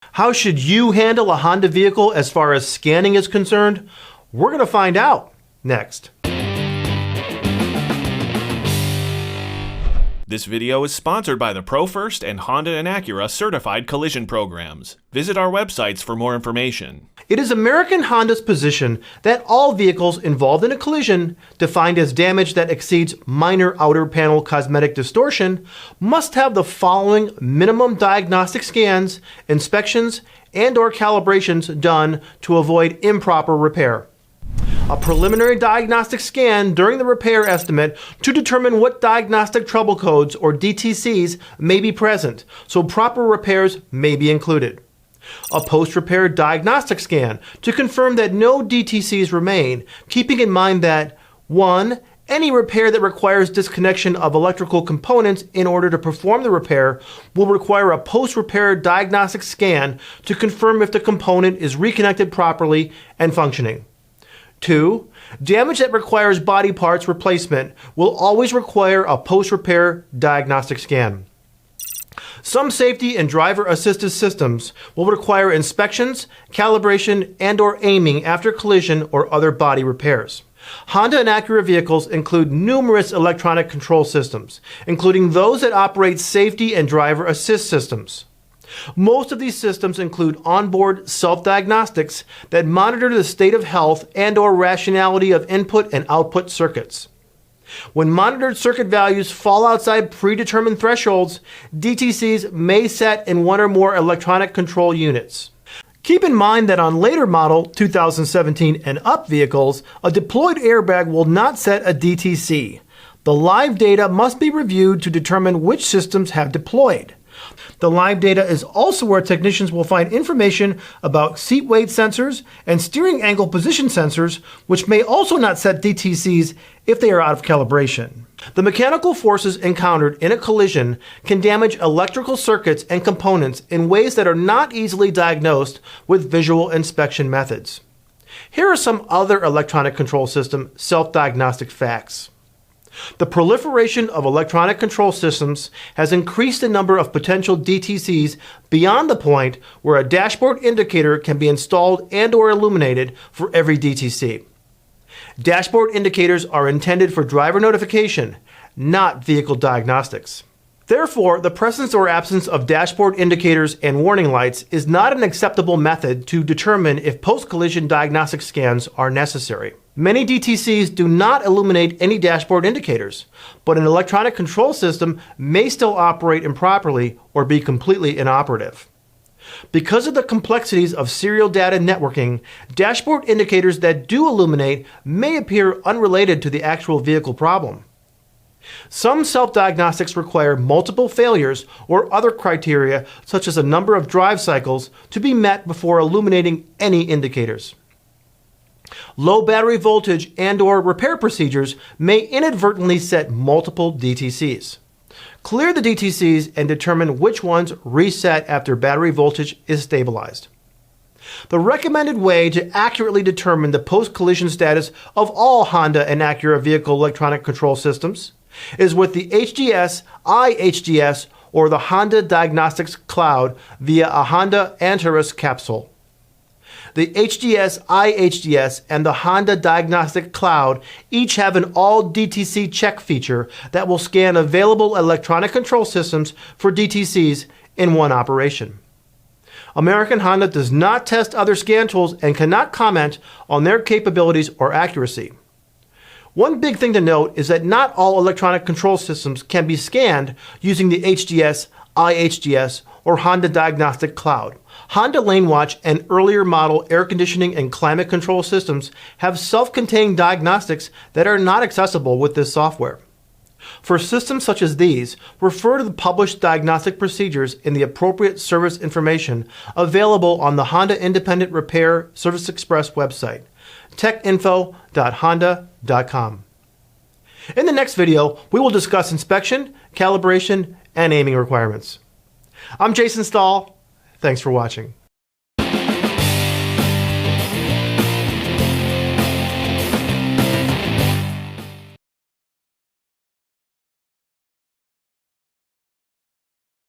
How should you handle a Honda vehicle as far as scanning is concerned? We're going to find out next. This video is sponsored by the ProFirst and Honda and Acura certified collision programs. Visit our websites for more information. It is American Honda's position that all vehicles involved in a collision, defined as damage that exceeds minor outer panel cosmetic distortion, must have the following minimum diagnostic scans, inspections, and/or calibrations done to avoid improper repair. A preliminary diagnostic scan during the repair estimate to determine what diagnostic trouble codes or DTCs may be present, so proper repairs may be included. A post-repair diagnostic scan to confirm that no DTCs remain, keeping in mind that 1. Any repair that requires disconnection of electrical components in order to perform the repair will require a post-repair diagnostic scan to confirm if the component is reconnected properly and functioning. 2. Damage that requires body parts replacement will always require a post-repair diagnostic scan. Some safety and driver assistance systems will require inspections, calibration, and/or aiming after collision or other body repairs. Honda and Acura vehicles include numerous electronic control systems, including those that operate safety and driver assist systems. Most of these systems include onboard self-diagnostics that monitor the state of health and/or rationality of input and output circuits. When monitored circuit values fall outside predetermined thresholds, DTCs may set in one or more electronic control units. Keep in mind that on later model 2017 and up vehicles, a deployed airbag will not set a DTC. The live data must be reviewed to determine which systems have deployed. The live data is also where technicians will find information about seat weight sensors and steering angle position sensors, which may also not set DTCs if they are out of calibration. The mechanical forces encountered in a collision can damage electrical circuits and components in ways that are not easily diagnosed with visual inspection methods. Here are some other electronic control system self-diagnostic facts. The proliferation of electronic control systems has increased the number of potential DTCs beyond the point where a dashboard indicator can be installed and/or illuminated for every DTC. Dashboard indicators are intended for driver notification, not vehicle diagnostics. Therefore, the presence or absence of dashboard indicators and warning lights is not an acceptable method to determine if post-collision diagnostic scans are necessary. Many DTCs do not illuminate any dashboard indicators, but an electronic control system may still operate improperly or be completely inoperative. Because of the complexities of serial data networking, dashboard indicators that do illuminate may appear unrelated to the actual vehicle problem. Some self-diagnostics require multiple failures or other criteria, such as a number of drive cycles, to be met before illuminating any indicators. Low battery voltage and/or repair procedures may inadvertently set multiple DTCs. Clear the DTCs and determine which ones reset after battery voltage is stabilized. The recommended way to accurately determine the post-collision status of all Honda and Acura vehicle electronic control systems is with the HDS, iHDS, or the Honda Diagnostics Cloud via a Honda Antares capsule. The HDS, iHDS, and the Honda Diagnostic Cloud each have an all DTC check feature that will scan available electronic control systems for DTCs in one operation. American Honda does not test other scan tools and cannot comment on their capabilities or accuracy. One big thing to note is that not all electronic control systems can be scanned using the HDS, iHDS, or Honda Diagnostic Cloud. Honda Lane Watch and earlier model air conditioning and climate control systems have self-contained diagnostics that are not accessible with this software. For systems such as these, refer to the published diagnostic procedures in the appropriate service information available on the Honda Independent Repair Service Express website, techinfo.honda.com. In the next video, we will discuss inspection, calibration, and aiming requirements. I'm Jason Stahl. Thanks for watching.